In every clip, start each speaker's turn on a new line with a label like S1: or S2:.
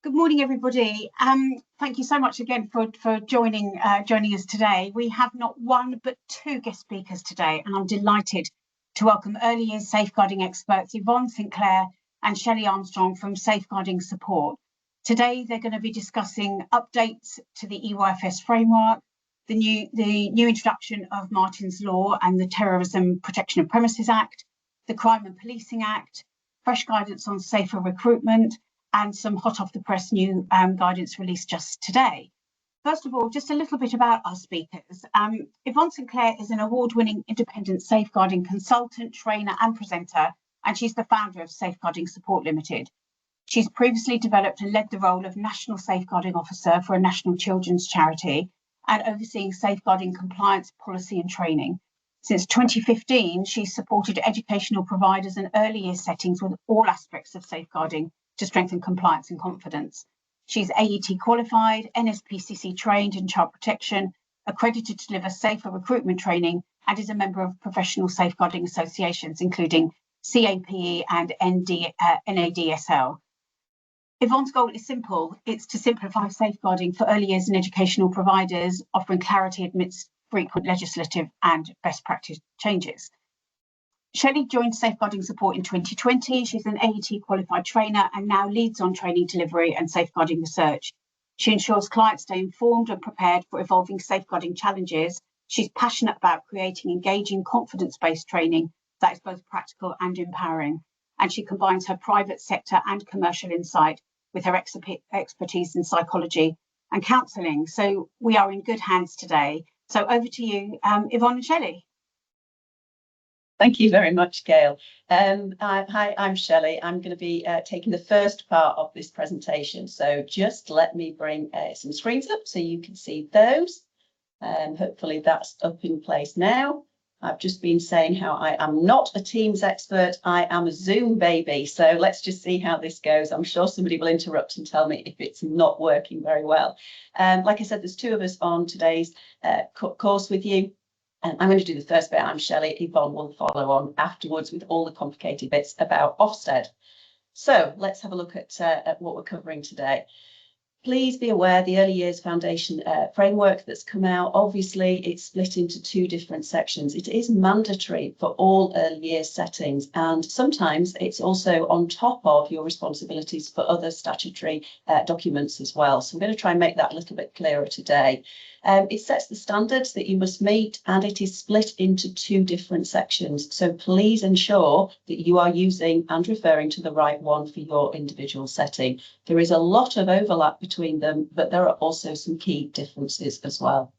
S1: Good morning, everybody. Thank you so much again for joining us today. We have not one but two guest speakers today, and I'm delighted to welcome early years safeguarding experts Yvonne Sinclair and Shelley Armstrong from Safeguarding Support. Today, they're going to be discussing updates to the EYFS framework, the new introduction of Martyn's Law and the Terrorism Protection of Premises Act, the Crime and Policing Act, fresh guidance on safer recruitment, and some hot off the press new guidance released just today. First of all, just a little bit about our speakers. Yvonne Sinclair is an award-winning independent safeguarding consultant, trainer and presenter, and she's the founder of Safeguarding Support Limited. She's previously developed and led the role of National Safeguarding Officer for a national children's charity and overseeing safeguarding compliance, policy and training. Since 2015, she's supported educational providers and early years settings with all aspects of safeguarding to strengthen compliance and confidence. She's AET qualified, NSPCC trained in child protection, accredited to deliver safer recruitment training, and is a member of professional safeguarding associations, including CAPE and NADSL. Yvonne's goal is simple. It's to simplify safeguarding for early years and educational providers, offering clarity amidst frequent legislative and best practice changes. Shelley joined Safeguarding Support in 2020. She's an AET qualified trainer and now leads on training delivery and safeguarding research. She ensures clients stay informed and prepared for evolving safeguarding challenges. She's passionate about creating engaging, confidence-based training that is both practical and empowering. And she combines her private sector and commercial insight with her expertise in psychology and counselling. So we are in good hands today. So over to you, Yvonne and Shelley.
S2: Thank you very much, Gail. Hi, I'm Shelley. I'm going to be taking the first part of this presentation. So just let me bring some screens up so you can see those. Hopefully that's up in place now. I've just been saying how I am not a Teams expert. I am a Zoom baby. So let's just see how this goes. I'm sure somebody will interrupt and tell me if it's not working very well. Like I said, there's two of us on today's course with you. And I'm going to do the first bit. I'm Shelley. Yvonne will follow on afterwards with all the complicated bits about Ofsted. So let's have a look at what we're covering today. Please be aware the Early Years Foundation framework that's come out, obviously it's split into two different sections. It is mandatory for all early years settings, and sometimes it's also on top of your responsibilities for other statutory documents as well. So I'm going to try and make that a little bit clearer today. It sets the standards that you must meet, and it is split into two different sections. So please ensure that you are using and referring to the right one for your individual setting. There is a lot of overlap between them, but there are also some key differences as well.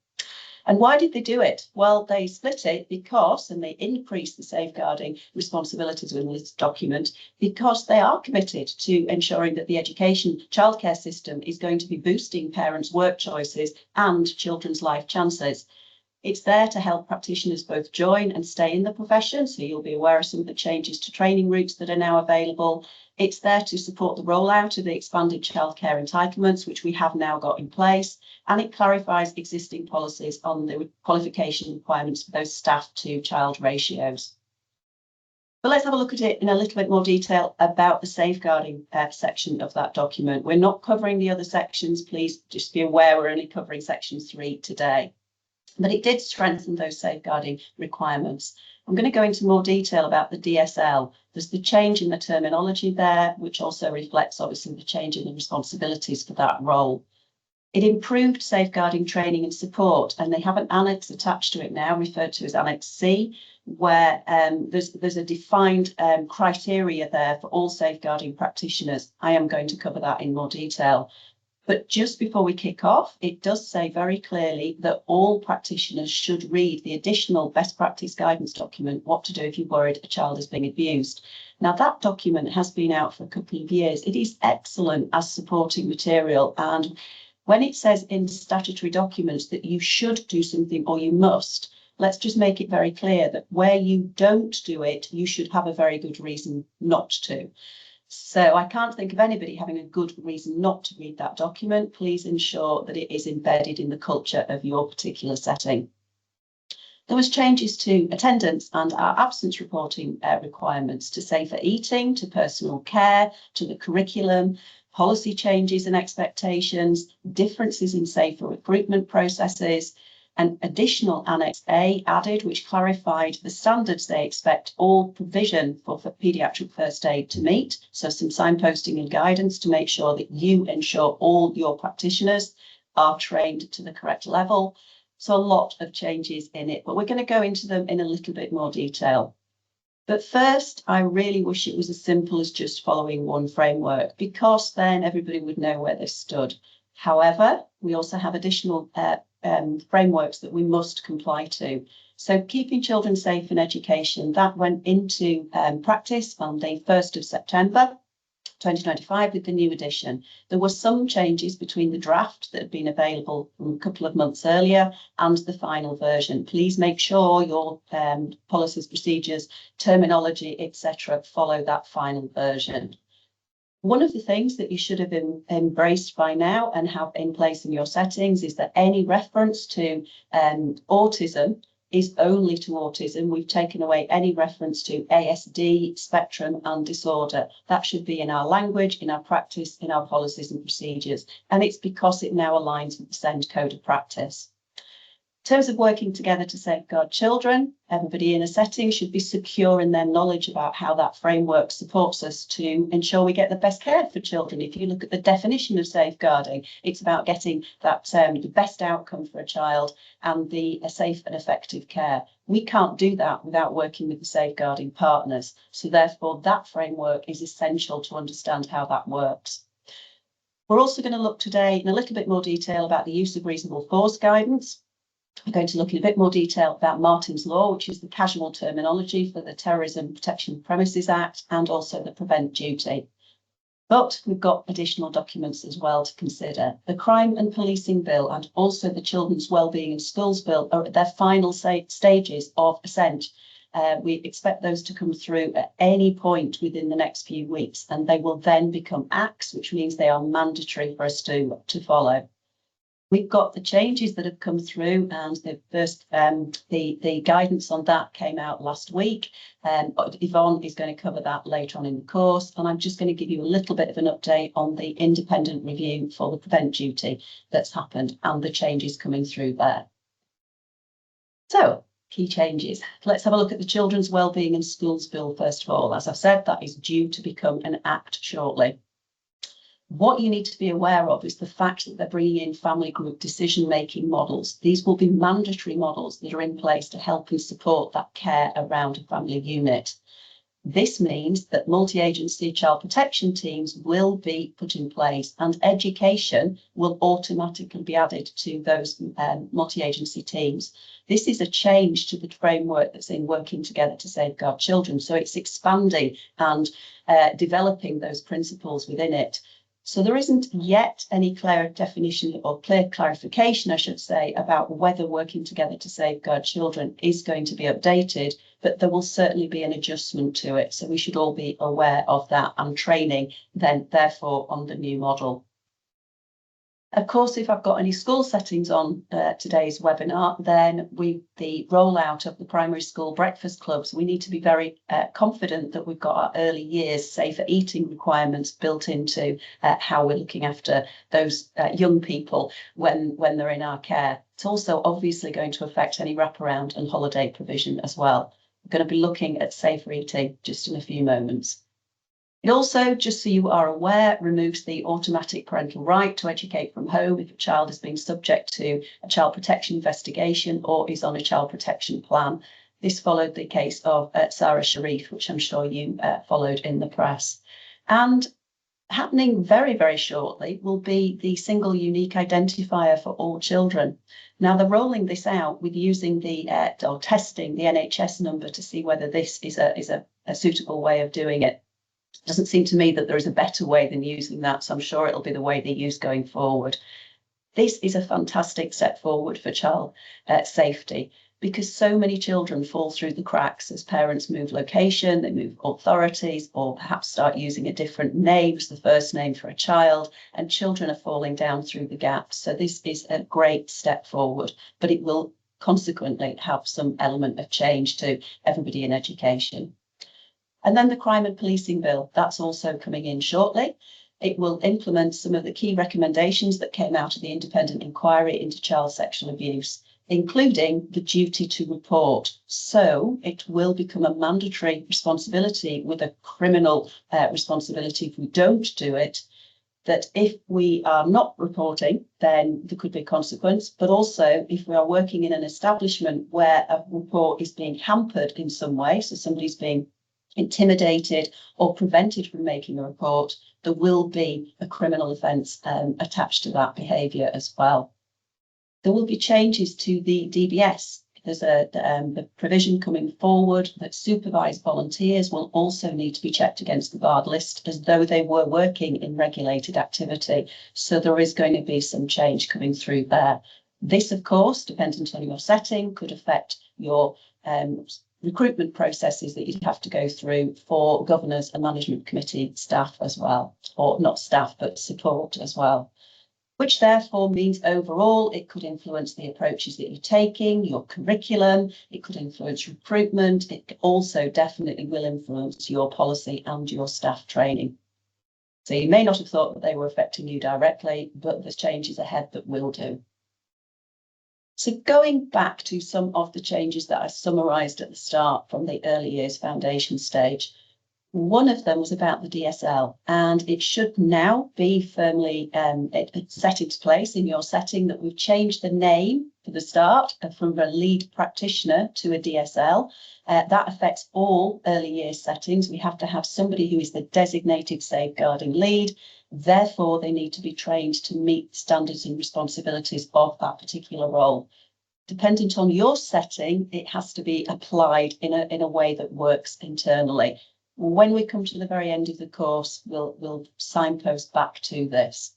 S2: And why did they do it? Well, they split it because, and they increased the safeguarding responsibilities within this document, because they are committed to ensuring that the education childcare system is going to be boosting parents' work choices and children's life chances. It's there to help practitioners both join and stay in the profession, so you'll be aware of some of the changes to training routes that are now available. It's there to support the rollout of the expanded childcare entitlements, which we have now got in place, and it clarifies existing policies on the qualification requirements for those staff to child ratios. But let's have a look at it in a little bit more detail about the safeguarding section of that document. We're not covering the other sections. Please just be aware we're only covering section 3 today. But it did strengthen those safeguarding requirements. I'm going to go into more detail about the DSL. There's the change in the terminology there, which also reflects obviously the change in the responsibilities for that role. It improved safeguarding training and support, and they have an annex attached to it now, referred to as Annex C, where there's a defined criteria there for all safeguarding practitioners. I am going to cover that in more detail. But just before we kick off, it does say very clearly that all practitioners should read the additional best practice guidance document, What to Do If You're Worried a Child is Being Abused. Now, that document has been out for a couple of years. It is excellent as supporting material. And when it says in statutory documents that you should do something or you must, let's just make it very clear that where you don't do it, you should have a very good reason not to. So I can't think of anybody having a good reason not to read that document. Please ensure that it is embedded in the culture of your particular setting. There was changes to attendance and our absence reporting requirements, to safer eating, to personal care, to the curriculum, policy changes and expectations, differences in safer recruitment processes, an additional Annex A added, which clarified the standards they expect all provision for paediatric first aid to meet. So some signposting and guidance to make sure that you ensure all your practitioners are trained to the correct level. So a lot of changes in it, but we're going to go into them in a little bit more detail. But first, I really wish it was as simple as just following one framework, because then everybody would know where they stood. However, we also have additional frameworks that we must comply to. So keeping children safe in education, that went into practice on the 1st of September 2025 with the new edition. There were some changes between the draft that had been available a couple of months earlier and the final version. Please make sure your policies, procedures, terminology, etc. follow that final version. One of the things that you should have embraced by now and have in place in your settings is that any reference to autism is only to autism. We've taken away any reference to ASD, spectrum and disorder. That should be in our language, in our practice, in our policies and procedures. And it's because it now aligns with the SEND Code of Practice. In terms of working together to safeguard children, everybody in a setting should be secure in their knowledge about how that framework supports us to ensure we get the best care for children. If you look at the definition of safeguarding, it's about getting that the best outcome for a child and a safe and effective care. We can't do that without working with the safeguarding partners. So therefore, that framework is essential to understand how that works. We're also going to look today in a little bit more detail about the use of reasonable force guidance. We're going to look in a bit more detail about Martyn's Law, which is the casual terminology for the Terrorism Protection of Premises Act, and also the Prevent Duty. But we've got additional documents as well to consider. The Crime and Policing Bill and also the Children's Wellbeing and Schools Bill are at their final stages of assent. We expect those to come through at any point within the next few weeks, and they will then become acts, which means they are mandatory for us to follow. We've got the changes that have come through, and the first the guidance on that came out last week. Yvonne is going to cover that later on in the course, and I'm just going to give you a little bit of an update on the independent review for the Prevent Duty that's happened and the changes coming through there. So, key changes. Let's have a look at the Children's Wellbeing and Schools Bill first of all. As I've said, that is due to become an act shortly. What you need to be aware of is the fact that they're bringing in family group decision-making models. These will be mandatory models that are in place to help and support that care around a family unit. This means that multi-agency child protection teams will be put in place, and education will automatically be added to those multi-agency teams. This is a change to the framework that's in Working Together to Safeguard Children. So it's expanding and developing those principles within it. So there isn't yet any clear definition or clear clarification, I should say, about whether Working Together to Safeguard Children is going to be updated, but there will certainly be an adjustment to it. So we should all be aware of that and training then, therefore, on the new model. Of course, if I've got any school settings on today's webinar, then the rollout of the primary school breakfast clubs, we need to be very confident that we've got our early years safer eating requirements built into how we're looking after those young people when they're in our care. It's also obviously going to affect any wraparound and holiday provision as well. We're going to be looking at safer eating just in a few moments. It also, just so you are aware, removes the automatic parental right to educate from home if a child is being subject to a child protection investigation or is on a child protection plan. This followed the case of Sarah Sharif, which I'm sure you followed in the press. And happening very, very shortly will be the single unique identifier for all children. Now, they're rolling this out with using or testing the NHS number to see whether this is a suitable way of doing it. Doesn't seem to me that there is a better way than using that, so I'm sure it'll be the way they use going forward. This is a fantastic step forward for child safety, because so many children fall through the cracks as parents move location, they move authorities, or perhaps start using a different name as the first name for a child, and children are falling down through the gaps. So this is a great step forward, but it will consequently have some element of change to everybody in education. And then the Crime and Policing Bill, that's also coming in shortly. It will implement some of the key recommendations that came out of the independent inquiry into child sexual abuse, including the duty to report. So it will become a mandatory responsibility with a criminal responsibility if we don't do it, that if we are not reporting, then there could be a consequence. But also, if we are working in an establishment where a report is being hampered in some way, so somebody's being intimidated or prevented from making a report, there will be a criminal offence attached to that behaviour as well. There will be changes to the DBS. There's a provision coming forward that supervised volunteers will also need to be checked against the barred list as though they were working in regulated activity. So there is going to be some change coming through there. This, of course, dependent on your setting, could affect your recruitment processes that you'd have to go through for governors and management committee staff as well, or not staff, but support as well. Which therefore means overall it could influence the approaches that you're taking, your curriculum, it could influence recruitment, it also definitely will influence your policy and your staff training. So you may not have thought that they were affecting you directly, but there's changes ahead that will do. So going back to some of the changes that I summarised at the start from the early years foundation stage, one of them was about the DSL, and it should now be firmly set into place in your setting that we've changed the name for the start from a lead practitioner to a DSL. That affects all early years settings. We have to have somebody who is the designated safeguarding lead. Therefore, they need to be trained to meet standards and responsibilities of that particular role. Dependent on your setting, it has to be applied in a way that works internally. When we come to the very end of the course, we'll signpost back to this.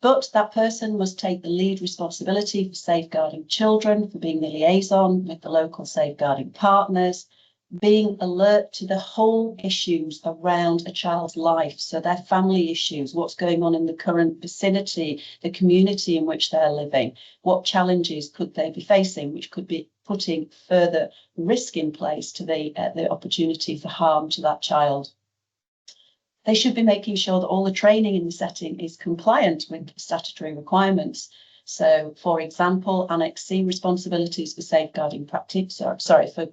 S2: But that person must take the lead responsibility for safeguarding children, for being the liaison with the local safeguarding partners, being alert to the whole issues around a child's life, so their family issues, what's going on in the current vicinity, the community in which they're living, what challenges could they be facing, which could be putting further risk in place to the opportunity for harm to that child. They should be making sure that all the training in the setting is compliant with statutory requirements. So, for example, Annex C responsibilities for safeguarding practice, for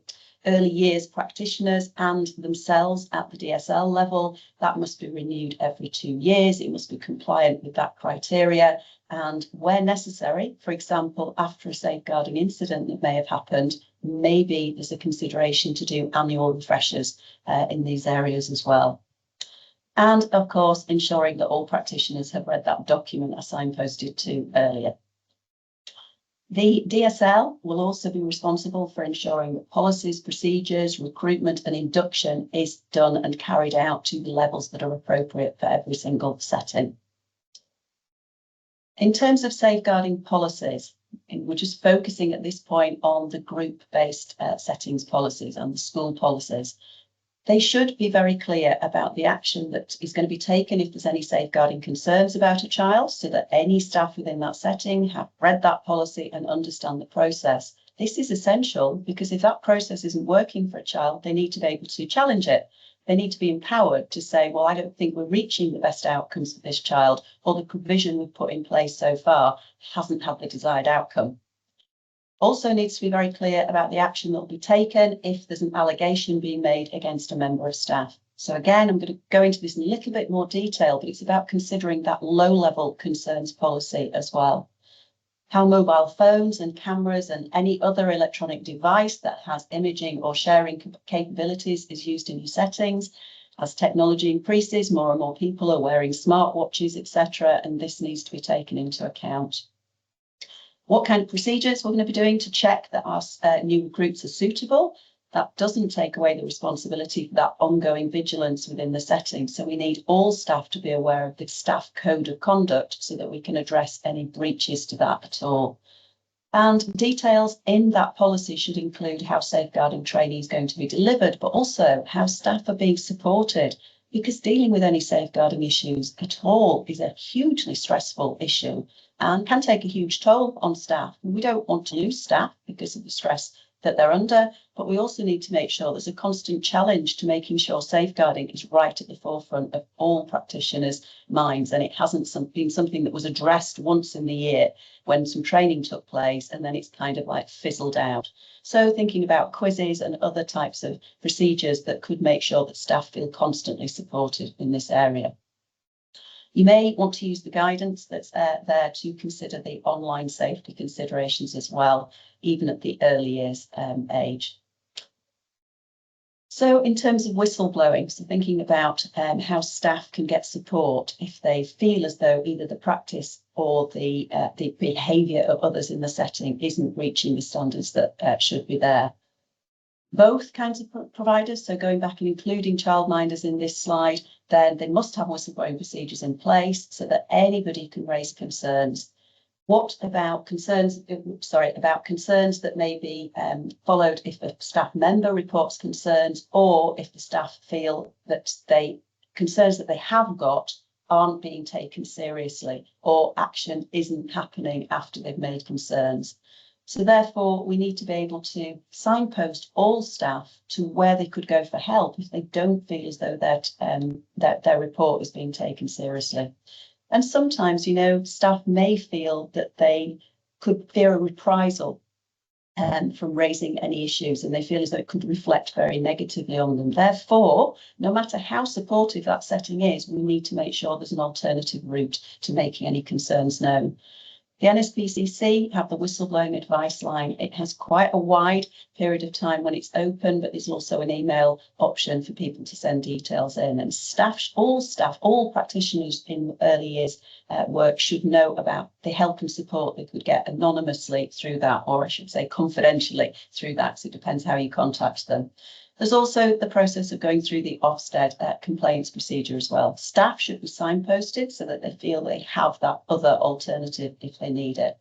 S2: early years practitioners and themselves at the DSL level, that must be renewed every 2 years. It must be compliant with that criteria. And where necessary, for example, after a safeguarding incident that may have happened, maybe there's a consideration to do annual refreshers in these areas as well. And of course, ensuring that all practitioners have read that document I signposted to earlier. The DSL will also be responsible for ensuring that policies, procedures, recruitment and induction is done and carried out to the levels that are appropriate for every single setting. In terms of safeguarding policies, we're just focusing at this point on the group-based settings policies and the school policies. They should be very clear about the action that is going to be taken if there's any safeguarding concerns about a child, so that any staff within that setting have read that policy and understand the process. This is essential because if that process isn't working for a child, they need to be able to challenge it. They need to be empowered to say, well, I don't think we're reaching the best outcomes for this child, or the provision we've put in place so far hasn't had the desired outcome. Also needs to be very clear about the action that will be taken if there's an allegation being made against a member of staff. So again, I'm going to go into this in a little bit more detail, but it's about considering that low-level concerns policy as well. How mobile phones and cameras and any other electronic device that has imaging or sharing capabilities is used in your settings. As technology increases, more and more people are wearing smartwatches, etc., and this needs to be taken into account. What kind of procedures we're going to be doing to check that our new recruits are suitable. That doesn't take away the responsibility for that ongoing vigilance within the setting. So we need all staff to be aware of the staff code of conduct so that we can address any breaches to that at all. And details in that policy should include how safeguarding training is going to be delivered, but also how staff are being supported, because dealing with any safeguarding issues at all is a hugely stressful issue and can take a huge toll on staff. We don't want to lose staff because of the stress that they're under, but we also need to make sure there's a constant challenge to making sure safeguarding is right at the forefront of all practitioners' minds, and it hasn't been something that was addressed once in the year when some training took place, and then it's kind of like fizzled out. So thinking about quizzes and other types of procedures that could make sure that staff feel constantly supported in this area. You may want to use the guidance that's there to consider the online safety considerations as well, even at the early years age. So in terms of whistleblowing, so thinking about how staff can get support if they feel as though either the practice or the behaviour of others in the setting isn't reaching the standards that should be there. Both kinds of providers, so going back and including childminders in this slide, then they must have whistleblowing procedures in place so that anybody can raise concerns. What about concerns? About concerns that may be followed if a staff member reports concerns, or if the staff feel that concerns that they have got aren't being taken seriously, or action isn't happening after they've made concerns. So therefore, we need to be able to signpost all staff to where they could go for help if they don't feel as though that their report is being taken seriously. And sometimes, you know, staff may feel that they could fear a reprisal from raising any issues, and they feel as though it could reflect very negatively on them. Therefore, no matter how supportive that setting is, we need to make sure there's an alternative route to making any concerns known. The NSPCC have the whistleblowing advice line. It has quite a wide period of time when it's open, but there's also an email option for people to send details in. And all practitioners in early years work should know about the help and support they could get anonymously through that, or I should say confidentially through that, because it depends how you contact them. There's also the process of going through the Ofsted complaints procedure as well. Staff should be signposted so that they feel they have that other alternative if they need it.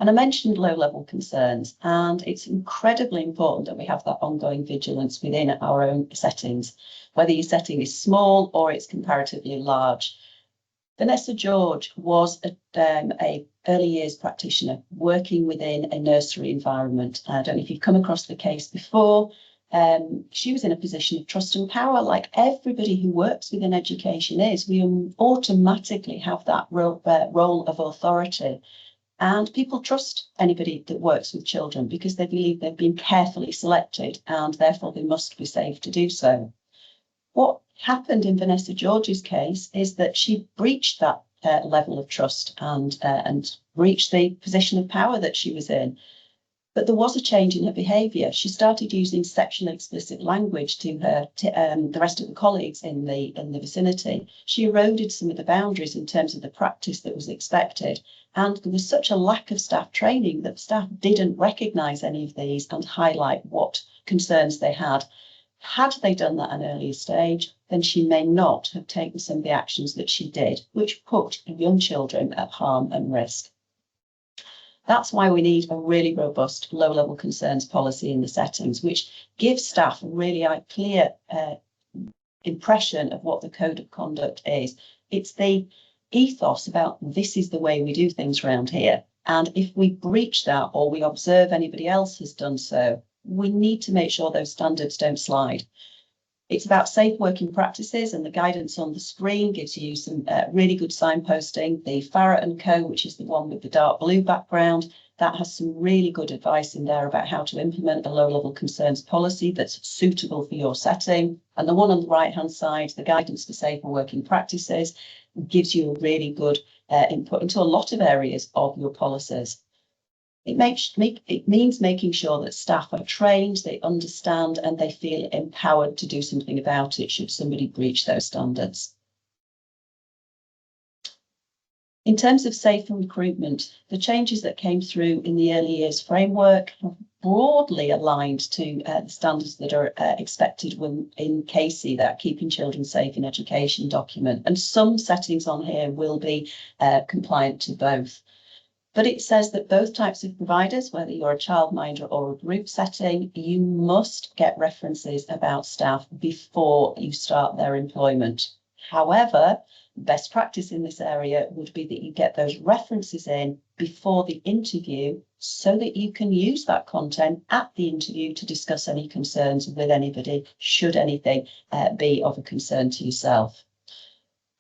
S2: And I mentioned low-level concerns, and it's incredibly important that we have that ongoing vigilance within our own settings, whether your setting is small or it's comparatively large. Vanessa George was a early years practitioner working within a nursery environment. I don't know if you've come across the case before. She was in a position of trust and power, like everybody who works within education is. We automatically have that role of authority. And people trust anybody that works with children because they believe they've been carefully selected and therefore they must be safe to do so. What happened in Vanessa George's case is that she breached that level of trust and reached the position of power that she was in. But there was a change in her behaviour. She started using sexually explicit language to the rest of the colleagues in the vicinity. She eroded some of the boundaries in terms of the practice that was expected. And there was such a lack of staff training that staff didn't recognise any of these and highlight what concerns they had. Had they done that at an earlier stage, then she may not have taken some of the actions that she did, which put young children at harm and risk. That's why we need a really robust low-level concerns policy in the settings, which gives staff a really clear impression of what the code of conduct is. It's the ethos about this is the way we do things around here. And if we breach that or we observe anybody else has done so, we need to make sure those standards don't slide. It's about safe working practices, and the guidance on the screen gives you some really good signposting. The Farrett & Co., which is the one with the dark blue background, that has some really good advice in there about how to implement a low-level concerns policy that's suitable for your setting. And the one on the right-hand side, the guidance for safer working practices, gives you a really good input into a lot of areas of your policies. It means making sure that staff are trained, they understand, and they feel empowered to do something about it should somebody breach those standards. In terms of safer recruitment, the changes that came through in the early years framework have broadly aligned to the standards that are expected when in KCSiE, that Keeping Children Safe in Education document. And some settings on here will be compliant to both. But it says that both types of providers, whether you're a childminder or a group setting, you must get references about staff before you start their employment. However, best practice in this area would be that you get those references in before the interview so that you can use that content at the interview to discuss any concerns with anybody, should anything be of a concern to yourself.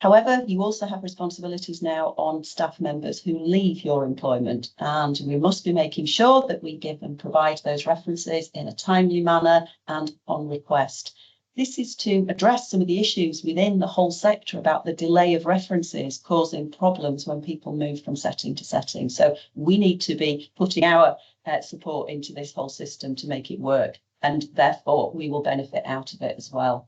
S2: However, you also have responsibilities now on staff members who leave your employment, and we must be making sure that we give and provide those references in a timely manner and on request. This is to address some of the issues within the whole sector about the delay of references causing problems when people move from setting to setting. So we need to be putting our support into this whole system to make it work, and therefore we will benefit out of it as well.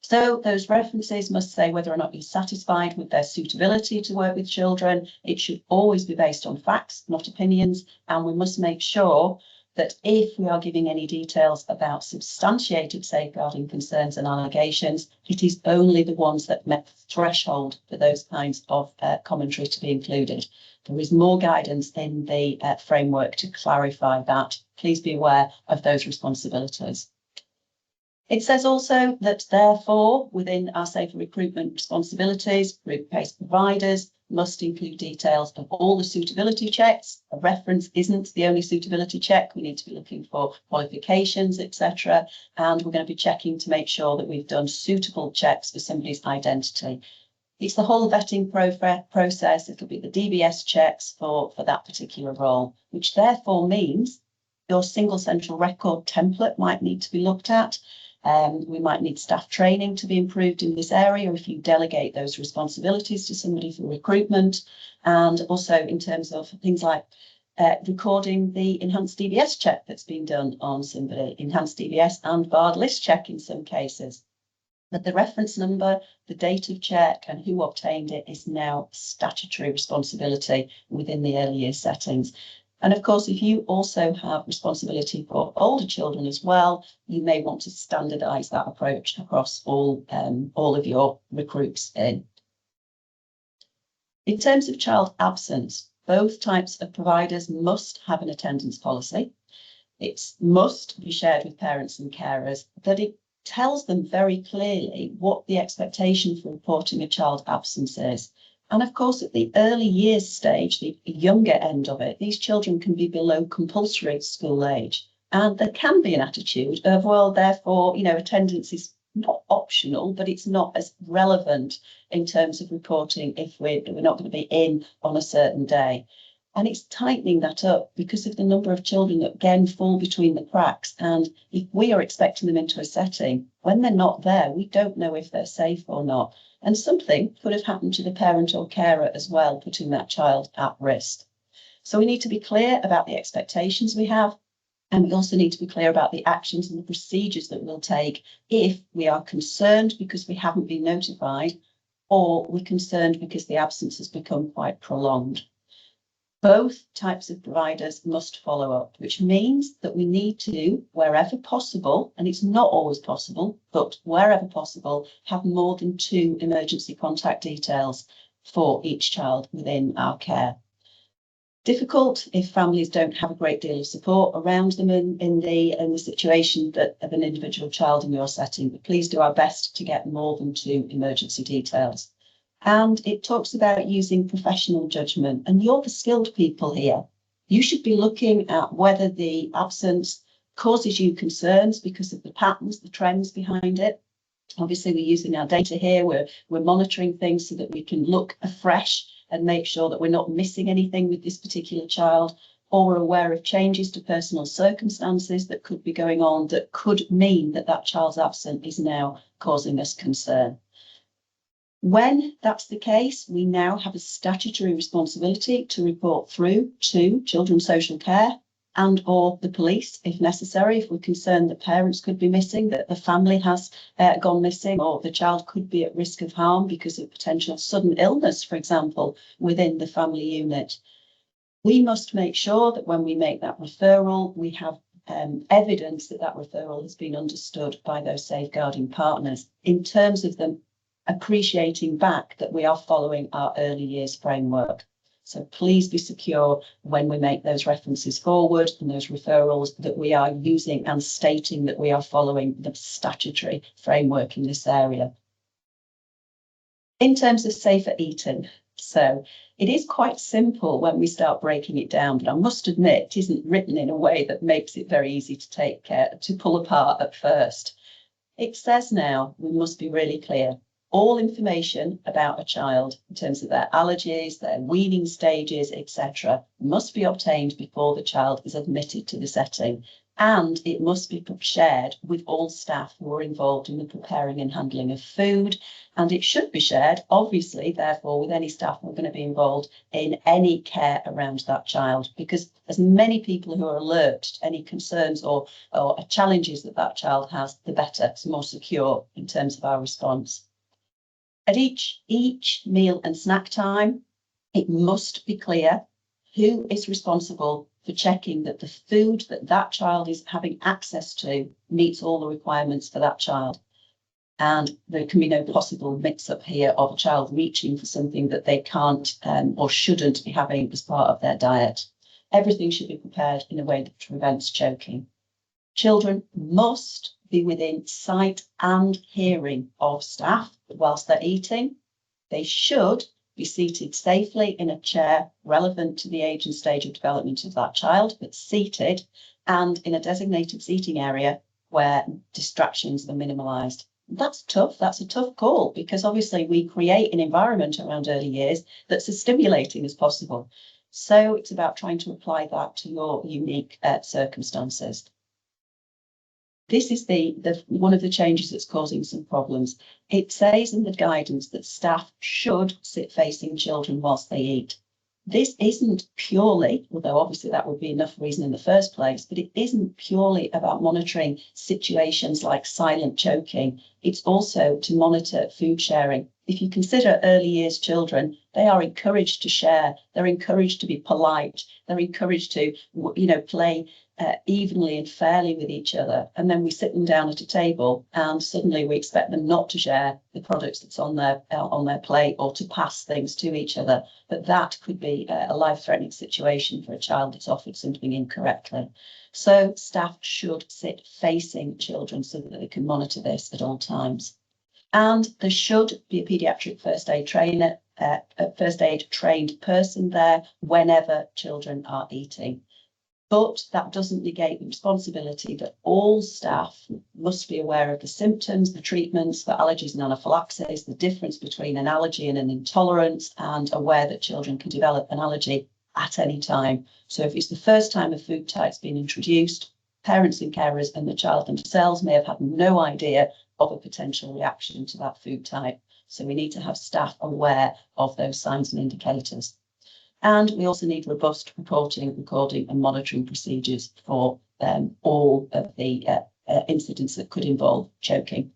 S2: So those references must say whether or not you're satisfied with their suitability to work with children. It should always be based on facts, not opinions, and we must make sure that if we are giving any details about substantiated safeguarding concerns and allegations, it is only the ones that met the threshold for those kinds of commentary to be included. There is more guidance in the framework to clarify that. Please be aware of those responsibilities. It says also that, therefore, within our safer recruitment responsibilities, group-based providers must include details of all the suitability checks. A reference isn't the only suitability check. We need to be looking for qualifications, etc. And we're going to be checking to make sure that we've done suitable checks for somebody's identity. It's the whole vetting process. It'll be the DBS checks for that particular role, which therefore means your single central record template might need to be looked at. We might need staff training to be improved in this area if you delegate those responsibilities to somebody for recruitment, and also in terms of things like recording the enhanced DBS check that's been done on somebody, enhanced DBS and barred list check in some cases. But the reference number, the date of check and who obtained it is now statutory responsibility within the early years settings. And of course, if you also have responsibility for older children as well, you may want to standardise that approach across all of your recruits in. In terms of child absence, both types of providers must have an attendance policy. It must be shared with parents and carers, but it tells them very clearly what the expectation for reporting a child absence is. And of course, at the early years stage, the younger end of it, these children can be below compulsory school age. And there can be an attitude of, well, therefore, attendance is not optional, but it's not as relevant in terms of reporting if we're not going to be in on a certain day. And it's tightening that up because of the number of children that again fall between the cracks. And if we are expecting them into a setting, when they're not there, we don't know if they're safe or not. And something could have happened to the parent or carer as well, putting that child at risk. So we need to be clear about the expectations we have, and we also need to be clear about the actions and the procedures that we'll take if we are concerned because we haven't been notified, or we're concerned because the absence has become quite prolonged. Both types of providers must follow up, which means that we need to, wherever possible, and it's not always possible, but wherever possible, have more than 2 emergency contact details for each child within our care. Difficult if families don't have a great deal of support around them in the situation of an individual child in your setting, but please do our best to get more than 2 emergency details. And it talks about using professional judgment, and you're the skilled people here. You should be looking at whether the absence causes you concerns because of the patterns, the trends behind it. Obviously, we're using our data here. We're monitoring things so that we can look afresh and make sure that we're not missing anything with this particular child, or we're aware of changes to personal circumstances that could be going on that could mean that that child's absence is now causing us concern. When that's the case, we now have a statutory responsibility to report through to Children's Social Care and or the police if necessary, if we're concerned that parents could be missing, that the family has gone missing, or the child could be at risk of harm because of potential sudden illness, for example, within the family unit. We must make sure that when we make that referral, we have evidence that that referral has been understood by those safeguarding partners in terms of them appreciating back that we are following our early years framework. So please be secure when we make those references forward and those referrals that we are using and stating that we are following the statutory framework in this area. In terms of safer eating, so it is quite simple when we start breaking it down, but I must admit it isn't written in a way that makes it very easy to pull apart at first. It says now we must be really clear. All information about a child in terms of their allergies, their weaning stages, etc., must be obtained before the child is admitted to the setting, and it must be shared with all staff who are involved in the preparing and handling of food, and it should be shared, obviously, therefore, with any staff who are going to be involved in any care around that child, because as many people who are alert to any concerns or challenges that that child has, the better, it's more secure in terms of our response. At each meal and snack time, it must be clear who is responsible for checking that the food that that child is having access to meets all the requirements for that child. And there can be no possible mix-up here of a child reaching for something that they can't or shouldn't be having as part of their diet. Everything should be prepared in a way that prevents choking. Children must be within sight and hearing of staff whilst they're eating. They should be seated safely in a chair relevant to the age and stage of development of that child, but seated and in a designated seating area where distractions are minimalised. That's tough. That's a tough call because obviously we create an environment around early years that's as stimulating as possible. So it's about trying to apply that to your unique circumstances. This is one of the changes that's causing some problems. It says in the guidance that staff should sit facing children whilst they eat. This isn't purely, although obviously that would be enough reason in the first place, but it isn't purely about monitoring situations like silent choking. It's also to monitor food sharing. If you consider early years children, they are encouraged to share. They're encouraged to be polite. They're encouraged to, play evenly and fairly with each other. And then we sit them down at a table and suddenly we expect them not to share the products that's on their plate or to pass things to each other. But that could be a life-threatening situation for a child that's offered something incorrectly. So staff should sit facing children so that they can monitor this at all times. And there should be a paediatric first aid trainer, a first aid trained person there whenever children are eating. But that doesn't negate the responsibility that all staff must be aware of the symptoms, the treatments for allergies and anaphylaxis, the difference between an allergy and an intolerance, and aware that children can develop an allergy at any time. So if it's the first time a food type's been introduced, parents and carers and the child themselves may have had no idea of a potential reaction to that food type. So we need to have staff aware of those signs and indicators. And we also need robust reporting, recording and monitoring procedures for all of the incidents that could involve choking.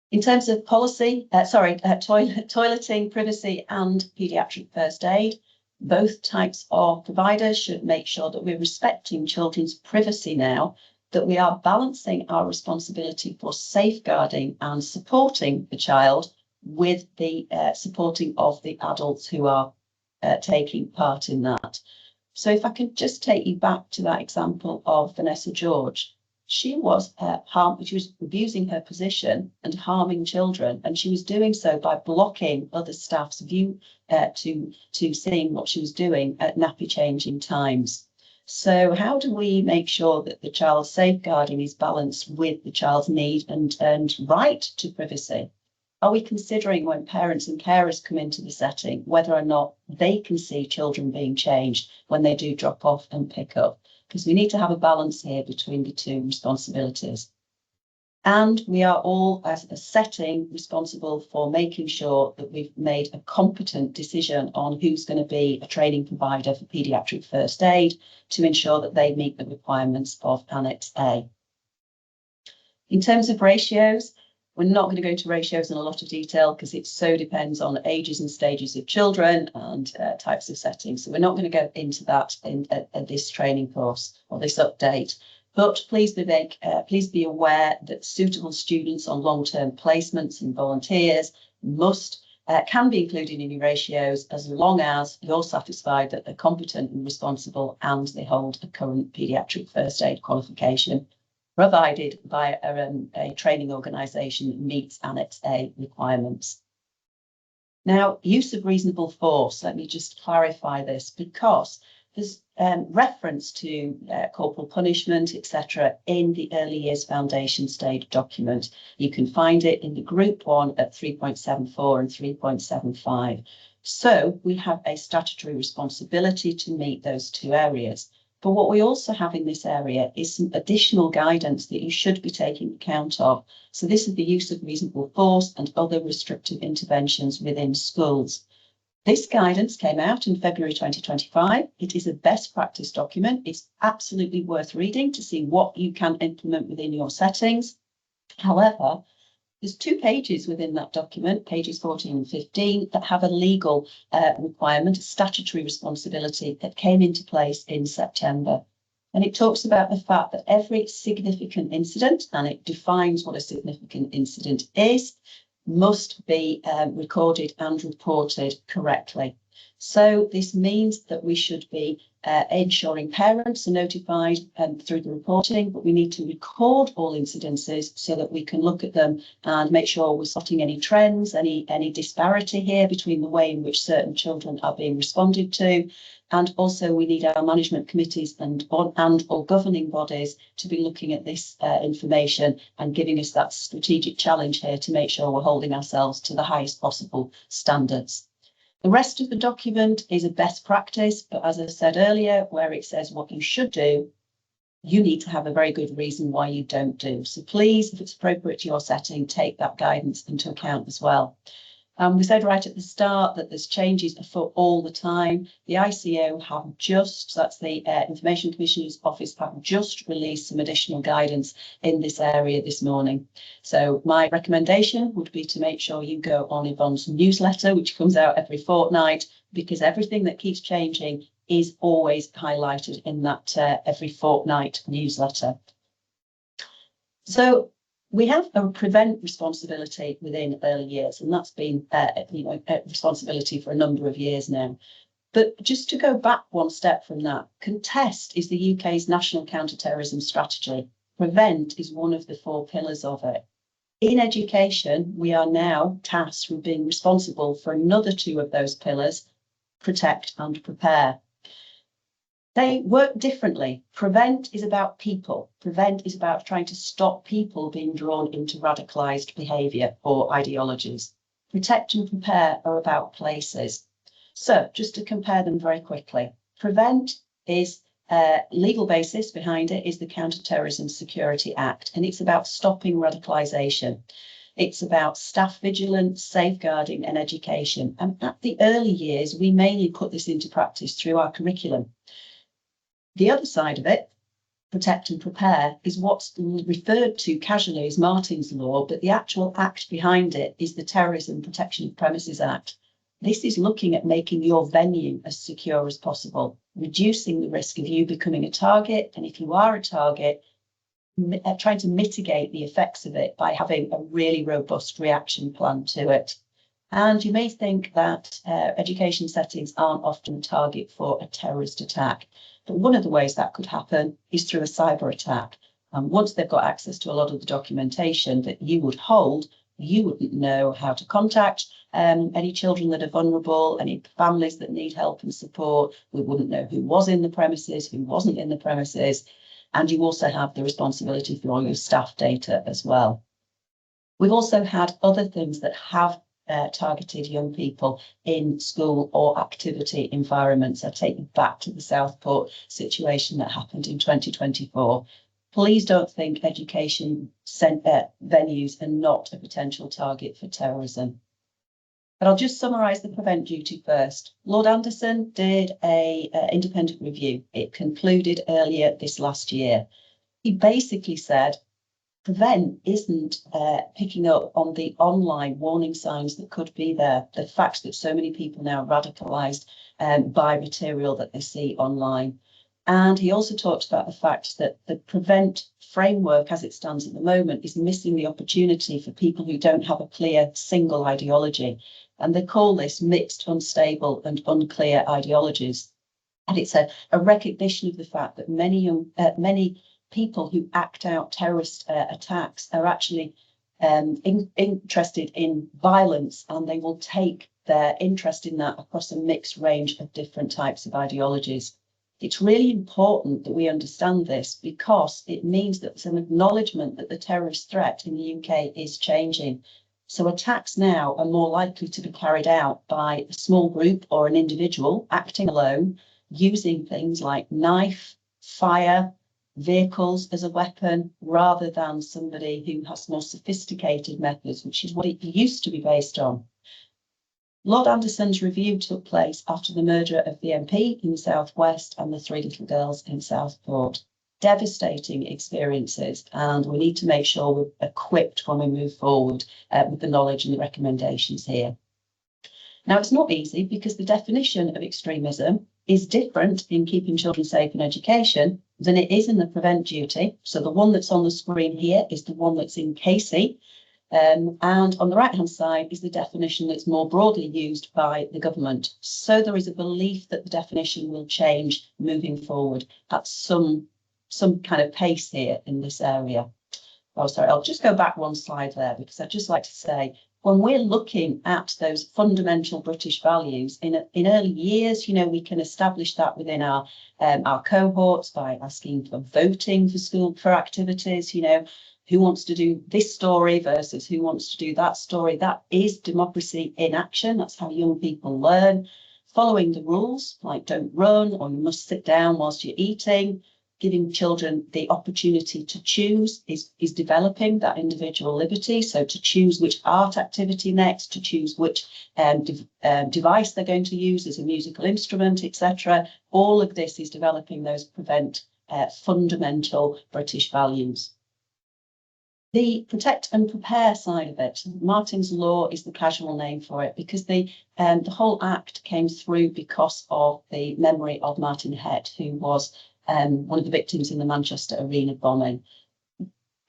S2: In terms of policy, toileting, privacy and paediatric first aid, both types of providers should make sure that we're respecting children's privacy now, that we are balancing our responsibility for safeguarding and supporting the child with the supporting of the adults who are taking part in that. So if I could just take you back to that example of Vanessa George, she was abusing her position and harming children, and she was doing so by blocking other staff's view to seeing what she was doing at nappy changing times. So how do we make sure that the child's safeguarding is balanced with the child's need and right to privacy? Are we considering when parents and carers come into the setting whether or not they can see children being changed when they do drop off and pick up? Because we need to have a balance here between the two responsibilities. And we are all, as a setting, responsible for making sure that we've made a competent decision on who's going to be a training provider for paediatric first aid to ensure that they meet the requirements of Annex A. In terms of ratios, we're not going to go into ratios in a lot of detail because it so depends on ages and stages of children and types of settings. So we're not going to go into that in this training course or this update. But please be aware that suitable students on long-term placements and volunteers can be included in your ratios as long as you're satisfied that they're competent and responsible and they hold a current paediatric first aid qualification provided by a training organisation that meets Annex A requirements. Now, use of reasonable force, let me just clarify this, because there's reference to corporal punishment, etc., in the early years foundation stage document. You can find it in the group 1 at 3.74 and 3.75. So we have a statutory responsibility to meet those two areas. But what we also have in this area is some additional guidance that you should be taking account of. So this is the use of reasonable force and other restrictive interventions within schools. This guidance came out in February 2025. It is a best practice document. It's absolutely worth reading to see what you can implement within your settings. However, there's 2 pages within that document, pages 14 and 15, that have a legal requirement, a statutory responsibility that came into place in September. And it talks about the fact that every significant incident, and it defines what a significant incident is, must be recorded and reported correctly. So this means that we should be ensuring parents are notified through the reporting, but we need to record all incidences so that we can look at them and make sure we're spotting any trends, any disparity here between the way in which certain children are being responded to. And also we need our management committees and or governing bodies to be looking at this information and giving us that strategic challenge here to make sure we're holding ourselves to the highest possible standards. The rest of the document is a best practice, but as I said earlier, where it says what you should do, you need to have a very good reason why you don't do. So please, if it's appropriate to your setting, take that guidance into account as well. We said right at the start that there's changes afoot all the time. The ICO have just, that's the Information Commissioner's Office, have just released some additional guidance in this area this morning. So my recommendation would be to make sure you go on Yvonne's newsletter, which comes out every fortnight, because everything that keeps changing is always highlighted in that every fortnight newsletter. So we have a prevent responsibility within early years, and that's been a responsibility for a number of years now. But just to go back one step from that, contest is the UK's national counter-terrorism strategy. Prevent is one of the 4 pillars of it. In education, we are now tasked with being responsible for another 2 of those pillars, protect and prepare. They work differently. Prevent is about people. Prevent is about trying to stop people being drawn into radicalised behaviour or ideologies. Protect and prepare are about places. So just to compare them very quickly, prevent is legal basis behind it is the Counter-Terrorism Security Act, and it's about stopping radicalisation. It's about staff vigilance, safeguarding and education. And at the early years, we mainly put this into practice through our curriculum. The other side of it, protect and prepare, is what's referred to casually as Martyn's Law, but the actual act behind it is the Terrorism Protection of Premises Act. This is looking at making your venue as secure as possible, reducing the risk of you becoming a target, and if you are a target, trying to mitigate the effects of it by having a really robust reaction plan to it. And you may think that education settings aren't often a target for a terrorist attack. But one of the ways that could happen is through a cyber attack. And once they've got access to a lot of the documentation that you would hold, you wouldn't know how to contact any children that are vulnerable, any families that need help and support. We wouldn't know who was in the premises, who wasn't in the premises. And you also have the responsibility for all your staff data as well. We've also had other things that have targeted young people in school or activity environments. I take you back to the Southport situation that happened in 2024. Please don't think education venues are not a potential target for terrorism. But I'll just summarise the prevent duty first. Lord Anderson did an independent review. It concluded earlier this last year. He basically said, prevent isn't picking up on the online warning signs that could be there. The fact that so many people now are radicalised by material that they see online. And he also talked about the fact that the prevent framework as it stands at the moment is missing the opportunity for people who don't have a clear single ideology. And they call this mixed, unstable and unclear ideologies. And it's a recognition of the fact that many people who act out terrorist attacks are actually interested in violence, and they will take their interest in that across a mixed range of different types of ideologies. It's really important that we understand this because it means that there's an acknowledgement that the terrorist threat in the UK is changing. So attacks now are more likely to be carried out by a small group or an individual acting alone, using things like knife, fire, vehicles as a weapon, rather than somebody who has more sophisticated methods, which is what it used to be based on. Lord Anderson's review took place after the murder of the MP in the South West and the 3 little girls in Southport. Devastating experiences, and we need to make sure we're equipped when we move forward with the knowledge and the recommendations here. Now, it's not easy because the definition of extremism is different in keeping children safe in education than it is in the prevent duty. So the one that's on the screen here is the one that's in KCSiE. And on the right-hand side is the definition that's more broadly used by the government. So there is a belief that the definition will change moving forward at some kind of pace here in this area. Oh, sorry, I'll just go back one slide there because I'd just like to say, when we're looking at those fundamental British values in early years, you know, we can establish that within our cohorts by asking for voting for activities, you know, who wants to do this story versus who wants to do that story. That is democracy in action. That's how young people learn. Following the rules, like don't run or you must sit down whilst you're eating. Giving children the opportunity to choose is developing that individual liberty. So to choose which art activity next, to choose which device they're going to use as a musical instrument, etc. All of this is developing those fundamental British values. The protect and prepare side of it, Martyn's Law is the casual name for it because the whole act came through because of the memory of Martyn Head, who was one of the victims in the Manchester Arena bombing.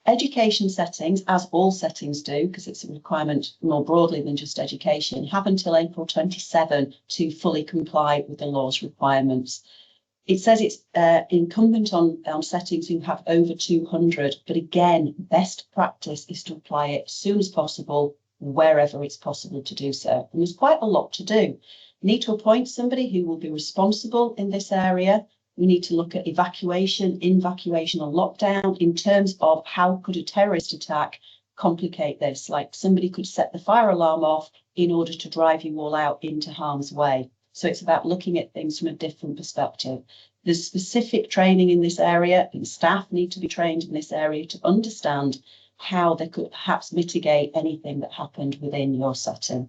S2: Education settings, as all settings do, because it's a requirement more broadly than just education, have until April 27 to fully comply with the law's requirements. It says it's incumbent on settings who have over 200, but again, best practice is to apply it as soon as possible, wherever it's possible to do so. And there's quite a lot to do. You need to appoint somebody who will be responsible in this area. We need to look at evacuation, evacuation or lockdown in terms of how could a terrorist attack complicate this, like somebody could set the fire alarm off in order to drive you all out into harm's way. So it's about looking at things from a different perspective. There's specific training in this area, and staff need to be trained in this area to understand how they could perhaps mitigate anything that happened within your setting.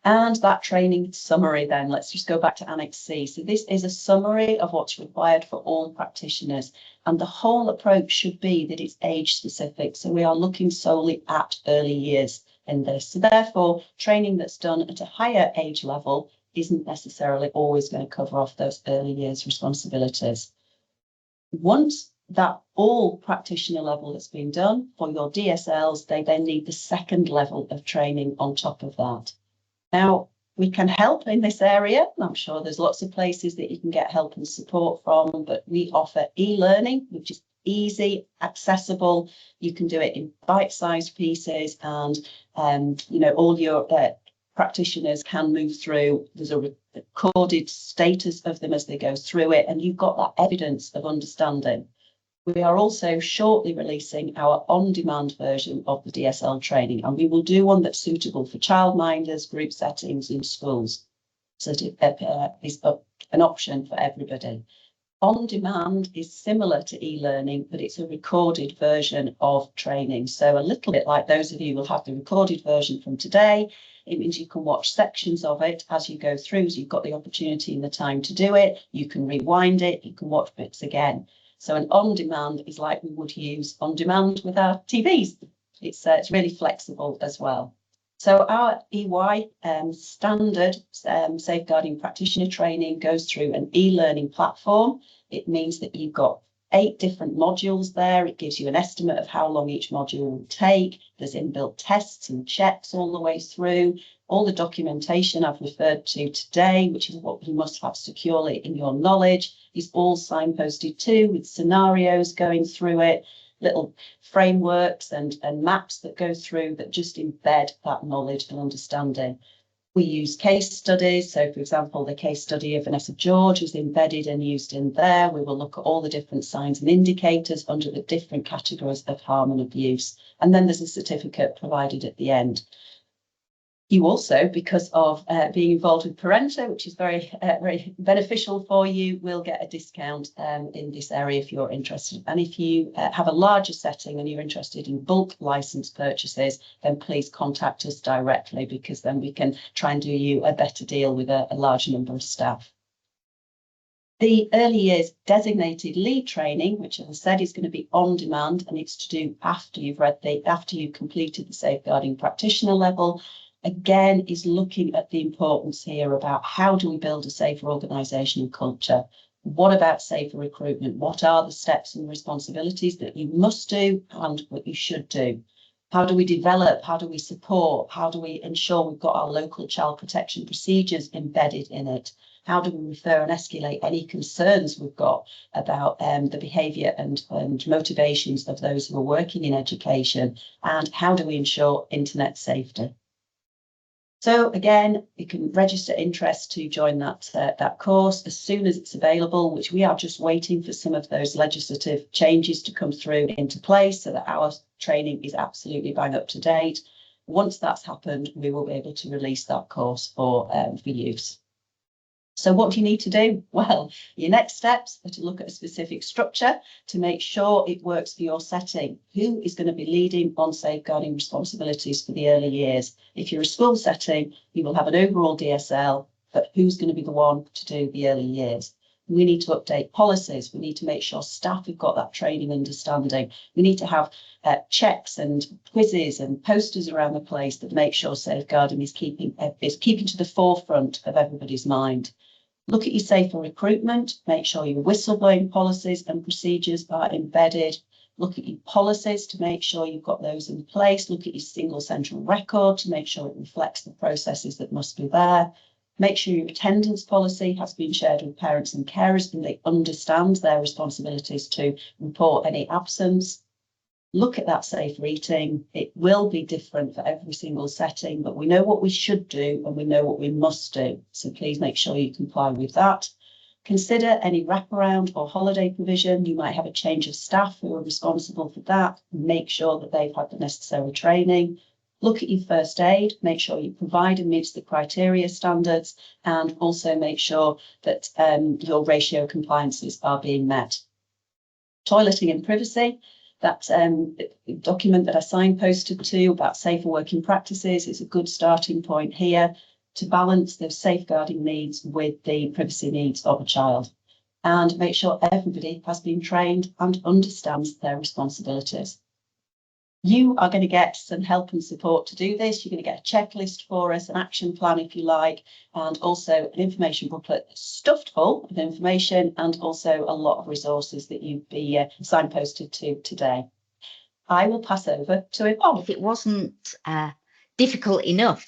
S2: And that training summary then, let's just go back to Annex C. So this is a summary of what's required for all practitioners. And the whole approach should be that it's age specific. So we are looking solely at early years in this. So therefore, training that's done at a higher age level isn't necessarily always going to cover off those early years responsibilities. Once that all practitioner level has been done for your DSLs, they then need the second level of training on top of that. Now, we can help in this area. I'm sure there's lots of places that you can get help and support from, but we offer e-learning, which is easy, accessible. You can do it in bite-sized pieces, and you know, all your practitioners can move through. There's a recorded status of them as they go through it, and you've got that evidence of understanding. We are also shortly releasing our on-demand version of the DSL training, and we will do one that's suitable for childminders, group settings in schools. So it is an option for everybody. On-demand is similar to e-learning, but it's a recorded version of training. So a little bit like those of you who will have the recorded version from today. It means you can watch sections of it as you go through, so you've got the opportunity and the time to do it. You can rewind it, you can watch bits again. So an on-demand is like we would use on-demand with our TVs. It's really flexible as well. So our EY standard safeguarding practitioner training goes through an e-learning platform. It means that you've got 8 different modules there. It gives you an estimate of how long each module will take. There's inbuilt tests and checks all the way through. All the documentation I've referred to today, which is what you must have securely in your knowledge, is all signposted too, with scenarios going through it. little frameworks and maps that go through that just embed that knowledge and understanding. We use case studies. So, for example, the case study of Vanessa George is embedded and used in there. We will look at all the different signs and indicators under the different categories of harm and abuse. And then there's a certificate provided at the end. You also, because of being involved with Parenta, which is very beneficial for you, will get a discount in this area if you're interested. And if you have a larger setting and you're interested in bulk license purchases, then please contact us directly, because then we can try and do you a better deal with a large number of staff. The early years designated lead training, which, as I said, is going to be on demand, and it's to do after you've completed the safeguarding practitioner level. Again, is looking at the importance here about how do we build a safer organisation and culture? What about safer recruitment? What are the steps and responsibilities that you must do and what you should do? How do we develop? How do we support? How do we ensure we've got our local child protection procedures embedded in it? How do we refer and escalate any concerns we've got about the behaviour and motivations of those who are working in education? And how do we ensure internet safety? So again, you can register interest to join that course as soon as it's available, which we are just waiting for some of those legislative changes to come through into place so that our training is absolutely bang up to date. Once that's happened, we will be able to release that course for use. So what do you need to do? Well, your next steps are to look at a specific structure to make sure it works for your setting. Who is going to be leading on safeguarding responsibilities for the early years? If you're a school setting, you will have an overall DSL, but who's going to be the one to do the early years? We need to update policies. We need to make sure staff have got that training understanding. We need to have checks and quizzes and posters around the place that make sure safeguarding is keeping to the forefront of everybody's mind. Look at your safer recruitment, make sure your whistleblowing policies and procedures are embedded. Look at your policies to make sure you've got those in place. Look at your single central record to make sure it reflects the processes that must be there. Make sure your attendance policy has been shared with parents and carers and they understand their responsibilities to report any absence. Look at that safer eating. It will be different for every single setting, but we know what we should do and we know what we must do. So please make sure you comply with that. Consider any wraparound or holiday provision. You might have a change of staff who are responsible for that. Make sure that they've had the necessary training. Look at your first aid. Make sure you provide and meets the criteria standards, and also make sure that your ratio compliances are being met. Toileting and privacy. That document that I signposted to about safer working practices is a good starting point here to balance the safeguarding needs with the privacy needs of a child, and make sure everybody has been trained and understands their responsibilities. You are going to get some help and support to do this. You're going to get a checklist for us, an action plan if you like, and also an information booklet stuffed full of information, and also a lot of resources that you'd be signposted to today. I will pass over to Yvonne.
S3: If it wasn't difficult enough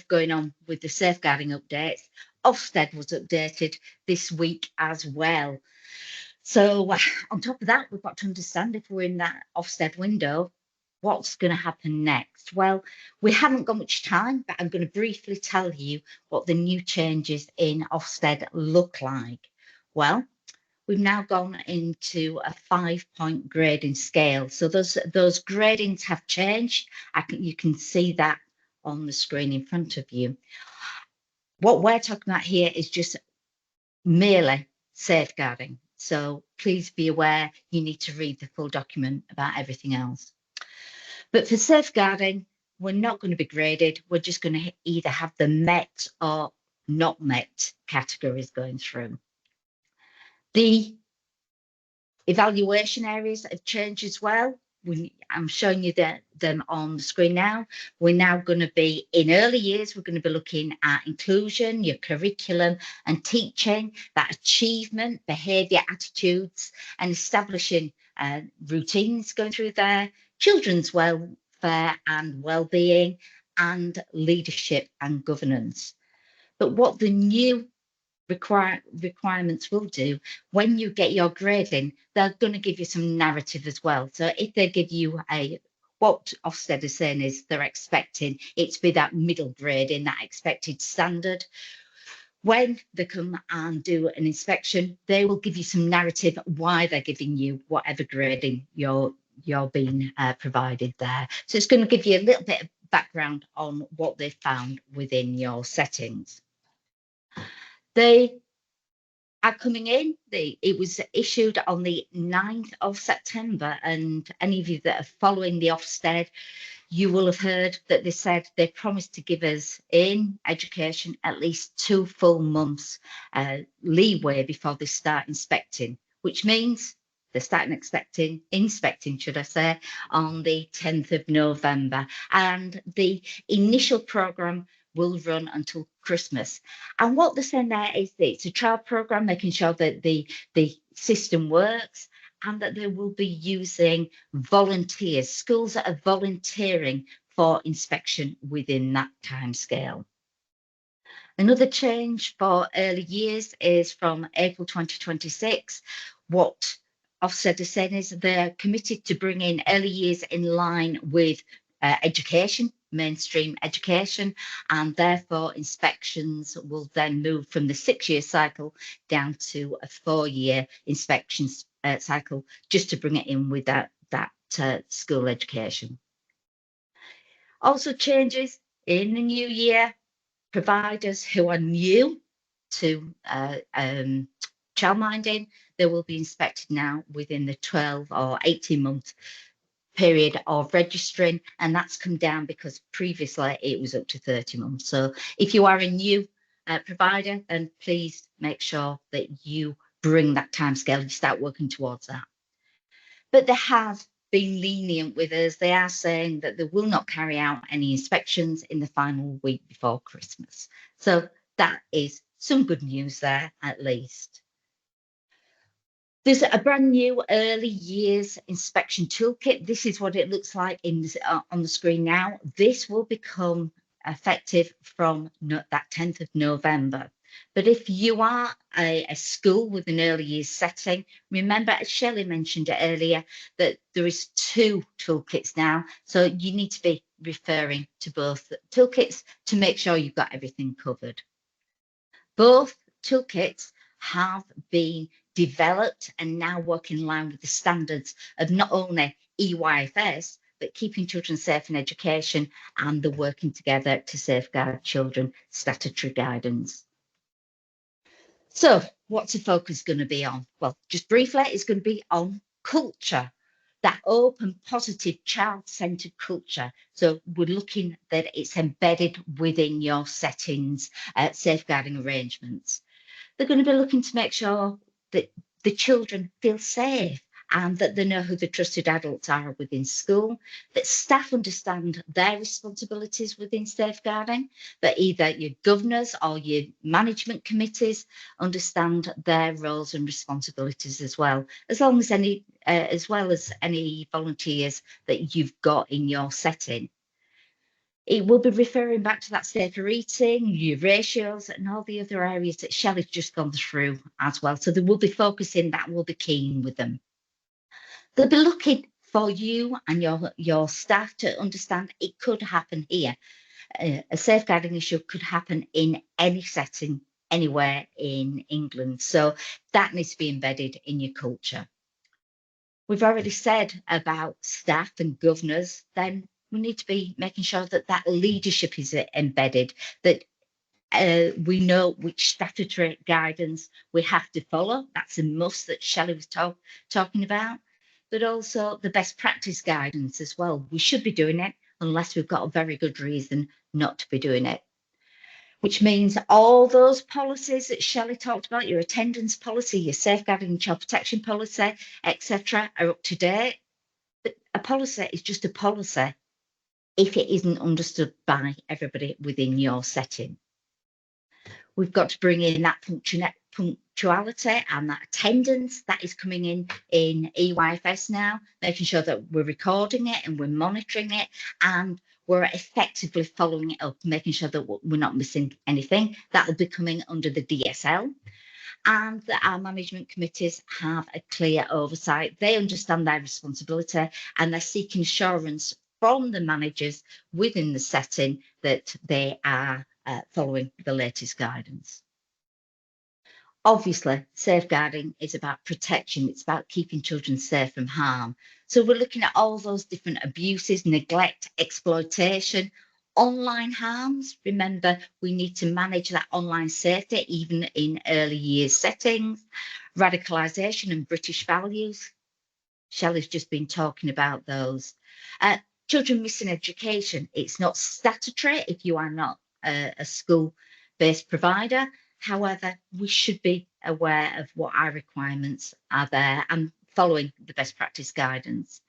S3: going on with the safeguarding updates, Ofsted was updated this week as well. So on top of that, we've got to understand, if we're in that Ofsted window, what's going to happen next. Well, we haven't got much time, but I'm going to briefly tell you what the new changes in Ofsted look like. Well, we've now gone into a 5-point grading scale. So those gradings have changed. You can see that on the screen in front of you. What we're talking about here is just merely safeguarding. So please be aware you need to read the full document about everything else. But for safeguarding, we're not going to be graded. We're just going to either have the met or not met categories going through. The evaluation areas have changed as well. I'm showing you them on the screen now. We're now going to be, in early years, we're going to be looking at inclusion, your curriculum and teaching, that achievement, behaviour, attitudes, and establishing routines going through there, children's welfare and well-being, and leadership and governance. But what the new requirements will do, when you get your grading, they're going to give you some narrative as well. So if they give you what Ofsted is saying is they're expecting it to be that middle grade in that expected standard. When they come and do an inspection, they will give you some narrative why they're giving you whatever grading you're being provided there. So it's going to give you a little bit of background on what they found within your settings. They are coming in. It was issued on the 9th of September, and any of you that are following the Ofsted, you will have heard that they said they promised to give us in education at least 2 full months leeway before they start inspecting, which means they're starting inspecting, should I say, on the 10th of November. And the initial programme will run until Christmas. And what they're saying there is that it's a trial programme, making sure that the system works, and that they will be using volunteers, schools that are volunteering for inspection within that timescale. Another change for early years is from April 2026. What Ofsted is saying is they're committed to bringing early years in line with education, mainstream education, and therefore inspections will then move from the 6-year cycle down to a 4-year inspection cycle, just to bring it in with that school education. Also changes in the new year, providers who are new to childminding, they will be inspected now within the 12 or 18-month period of registering, and that's come down because previously it was up to 30 months. So if you are a new provider, then please make sure that you bring that timescale, you start working towards that. But they have been lenient with us. They are saying that they will not carry out any inspections in the final week before Christmas. So that is some good news there, at least. There's a brand new early years inspection toolkit. This is what it looks like on the screen now. This will become effective from that 10th of November. But if you are a school with an early years setting, remember, as Shelley mentioned earlier, that there is 2 toolkits now. So you need to be referring to both toolkits to make sure you've got everything covered. Both toolkits have been developed and now work in line with the standards of not only EYFS, but keeping children safe in education, and the working together to safeguard children statutory guidance. So what's the focus going to be on? Well, just briefly, it's going to be on culture, that open, positive, child-centred culture. So we're looking that it's embedded within your settings, safeguarding arrangements. They're going to be looking to make sure that the children feel safe and that they know who the trusted adults are within school, that staff understand their responsibilities within safeguarding, that either your governors or your management committees understand their roles and responsibilities as well, as well as any volunteers that you've got in your setting. It will be referring back to that safer eating, your ratios, and all the other areas that Shelley's just gone through as well. So they will be focusing, that will be keen with them. They'll be looking for you and your staff to understand it could happen here. A safeguarding issue could happen in any setting, anywhere in England. So that needs to be embedded in your culture. We've already said about staff and governors, then we need to be making sure that that leadership is embedded, that we know which statutory guidance we have to follow. That's a must that Shelley was talking about, but also the best practice guidance as well. We should be doing it unless we've got a very good reason not to be doing it. Which means all those policies that Shelley talked about, your attendance policy, your safeguarding and child protection policy, etc., are up to date. But a policy is just a policy if it isn't understood by everybody within your setting. We've got to bring in that punctuality and that attendance that is coming in EYFS now, making sure that we're recording it and we're monitoring it, and we're effectively following it up, making sure that we're not missing anything. That will be coming under the DSL. And that our management committees have a clear oversight. They understand their responsibility and they're seeking assurance from the managers within the setting that they are following the latest guidance. Obviously, safeguarding is about protection. It's about keeping children safe from harm. So we're looking at all those different abuses, neglect, exploitation, online harms. Remember, we need to manage that online safety, even in early years settings. Radicalisation and British values. Shelley's just been talking about those. Children missing education. It's not statutory if you are not a school-based provider. However, we should be aware of what our requirements are there and following the best practice guidance.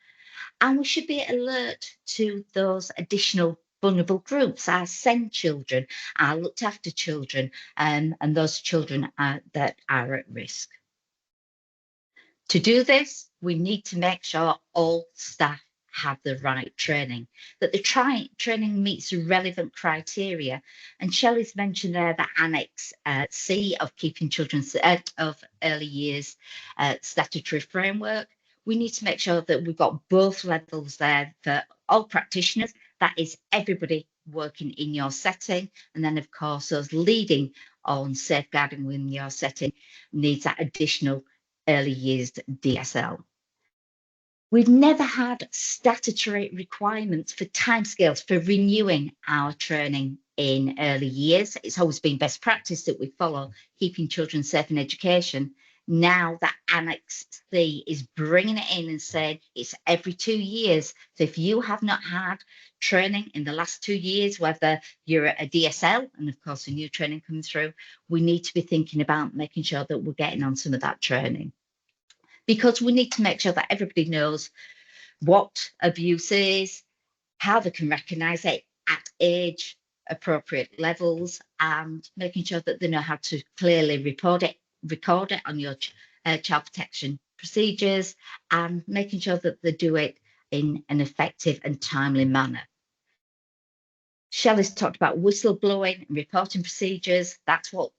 S3: And we should be alert to those additional vulnerable groups, our SEND children, our looked after children, and those children that are at risk. To do this, we need to make sure all staff have the right training, that the training meets the relevant criteria. And Shelley's mentioned there the Annex C of keeping children of early years statutory framework. We need to make sure that we've got both levels there for all practitioners, that is everybody working in your setting. And then of course, those leading on safeguarding within your setting needs that additional early years DSL. We've never had statutory requirements for timescales for renewing our training in early years. It's always been best practice that we follow, keeping children safe in education. Now that Annex C is bringing it in and saying it's every 2 years. So if you have not had training in the last 2 years, whether you're a DSL and of course a new training coming through, we need to be thinking about making sure that we're getting on some of that training. Because we need to make sure that everybody knows what abuse is, how they can recognise it at age appropriate levels, and making sure that they know how to clearly record it on your child protection procedures, and making sure that they do it in an effective and timely manner. Shelley's talked about whistleblowing and reporting procedures. That's what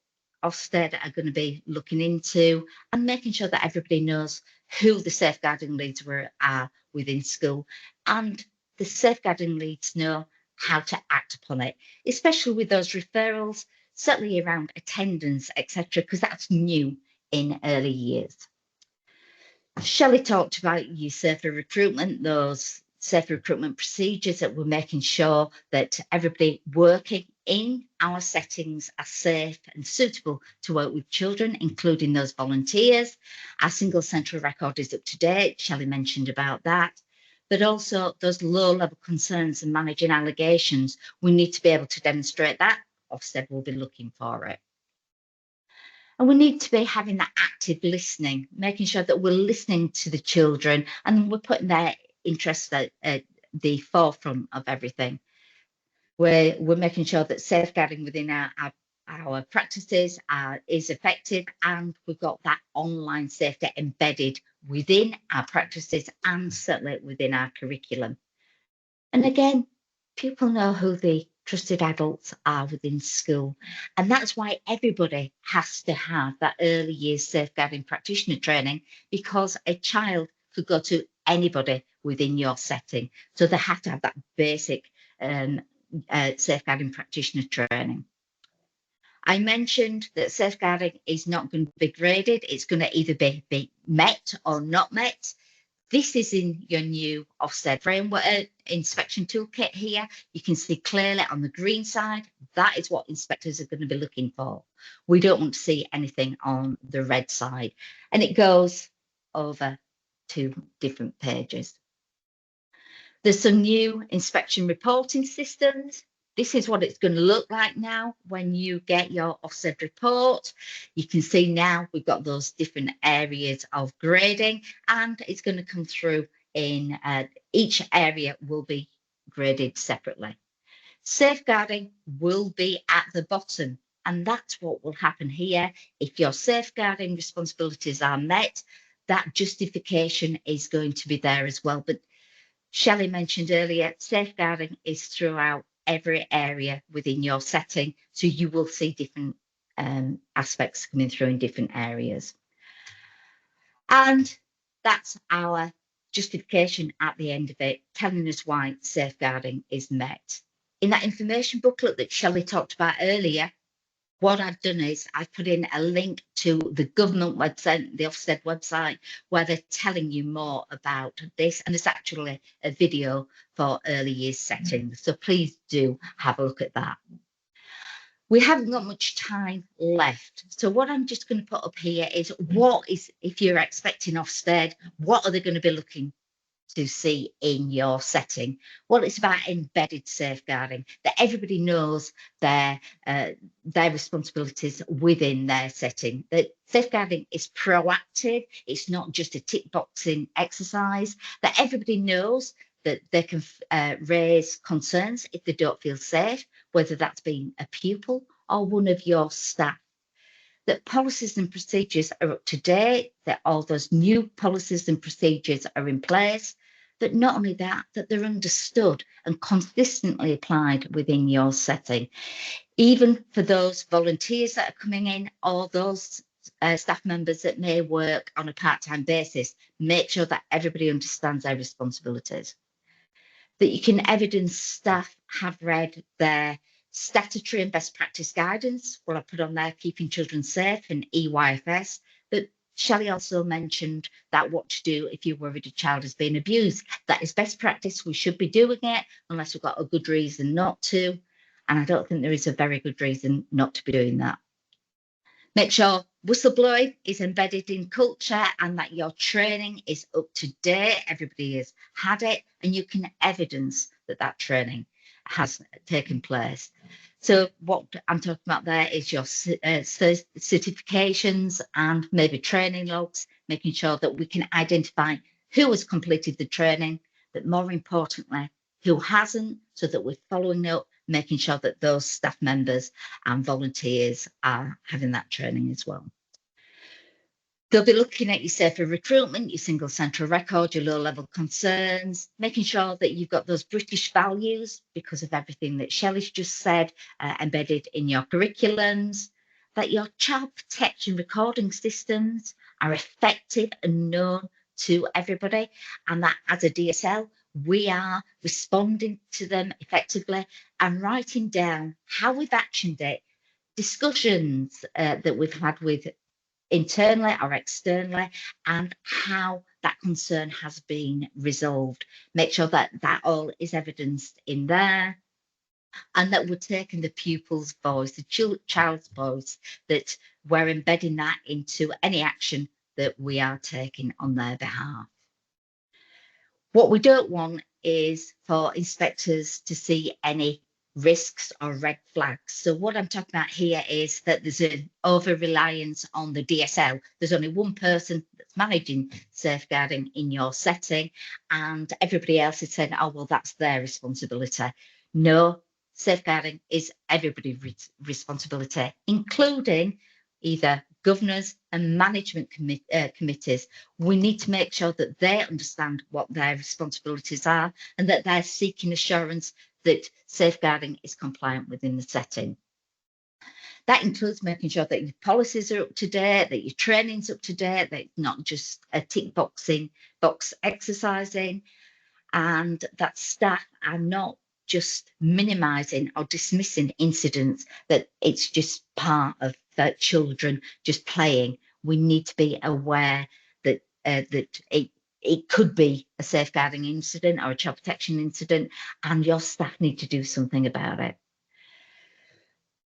S3: Ofsted are going to be looking into, and making sure that everybody knows who the safeguarding leads are within school, and the safeguarding leads know how to act upon it, especially with those referrals, certainly around attendance, etc., because that's new in early years. Shelley talked about your safer recruitment, those safer recruitment procedures, that we're making sure that everybody working in our settings are safe and suitable to work with children, including those volunteers. Our single central record is up to date. Shelley mentioned about that. But also those low-level concerns and managing allegations, we need to be able to demonstrate that. Ofsted will be looking for it. And we need to be having that active listening, making sure that we're listening to the children and we're putting their interests at the forefront of everything. We're making sure that safeguarding within our practices is effective, and we've got that online safety embedded within our practices and certainly within our curriculum. And again, people know who the trusted adults are within school, and that's why everybody has to have that early years safeguarding practitioner training, because a child could go to anybody within your setting, so they have to have that basic safeguarding practitioner training. I mentioned that safeguarding is not going to be graded. It's going to either be met or not met. This is in your new Ofsted framework inspection toolkit here. You can see clearly on the green side, that is what inspectors are going to be looking for. We don't want to see anything on the red side. And it goes over 2 different pages. There's some new inspection reporting systems. This is what it's going to look like now when you get your Ofsted report. You can see now we've got those different areas of grading, and it's going to come through in each area will be graded separately. Safeguarding will be at the bottom, and that's what will happen here. If your safeguarding responsibilities are met, that justification is going to be there as well. But Shelley mentioned earlier, safeguarding is throughout every area within your setting, so you will see different aspects coming through in different areas. And that's our justification at the end of it, telling us why safeguarding is met. In that information booklet that Shelley talked about earlier, what I've done is I've put in a link to the government website, the Ofsted website, where they're telling you more about this. And there's actually a video for early years settings. So please do have a look at that. We haven't got much time left. So what I'm just going to put up here is what is, if you're expecting Ofsted, what are they going to be looking to see in your setting? Well, it's about embedded safeguarding, that everybody knows their responsibilities within their setting. That safeguarding is proactive, it's not just a tick boxing exercise, that everybody knows that they can raise concerns if they don't feel safe, whether that's been a pupil or one of your staff. That policies and procedures are up to date, that all those new policies and procedures are in place, but not only that, that they're understood and consistently applied within your setting. Even for those volunteers that are coming in, or those staff members that may work on a part-time basis, make sure that everybody understands their responsibilities. That you can evidence staff have read their statutory and best practice guidance. Well, I put on there keeping children safe and EYFS. But Shelley also mentioned that what to do if you're worried a child has been abused. That is best practice. We should be doing it unless we've got a good reason not to. And I don't think there is a very good reason not to be doing that. Make sure whistleblowing is embedded in culture and that your training is up to date. Everybody has had it, and you can evidence that that training has taken place. So what I'm talking about there is your certifications and maybe training logs, making sure that we can identify who has completed the training, but more importantly, who hasn't, so that we're following up, making sure that those staff members and volunteers are having that training as well. They'll be looking at your safer recruitment, your single central record, your low-level concerns, making sure that you've got those British values because of everything that Shelley's just said, embedded in your curriculums, that your child protection recording systems are effective and known to everybody, and that as a DSL, we are responding to them effectively and writing down how we've actioned it, discussions that we've had with internally or externally, and how that concern has been resolved. Make sure that that all is evidenced in there, and that we're taking the pupil's voice, the child's voice, that we're embedding that into any action that we are taking on their behalf. What we don't want is for inspectors to see any risks or red flags. So what I'm talking about here is that there's an over-reliance on the DSL. There's only one person that's managing safeguarding in your setting, and everybody else is saying, oh, well, that's their responsibility. No, safeguarding is everybody's responsibility, including either governors and management committees. We need to make sure that they understand what their responsibilities are and that they're seeking assurance that safeguarding is compliant within the setting. That includes making sure that your policies are up to date, that your training's up to date, that it's not just a tick box exercising, and that staff are not just minimising or dismissing incidents, that it's just part of that children just playing. We need to be aware that it could be a safeguarding incident or a child protection incident, and your staff need to do something about it.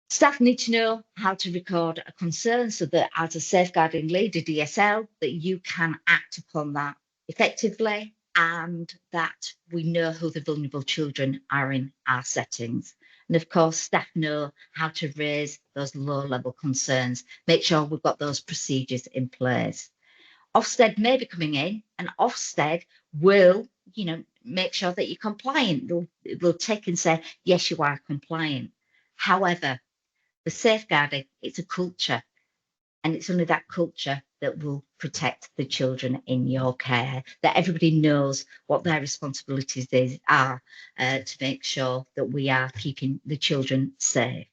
S3: Staff need to know how to record a concern so that as a safeguarding leader, DSL, that you can act upon that effectively, and that we know who the vulnerable children are in our settings. And of course, staff know how to raise those low-level concerns, make sure we've got those procedures in place. Ofsted may be coming in, and Ofsted will, make sure that you're compliant. They'll take and say, yes, you are compliant. However, the safeguarding, it's a culture. And it's only that culture that will protect the children in your care, that everybody knows what their responsibilities are to make sure that we are keeping the children safe.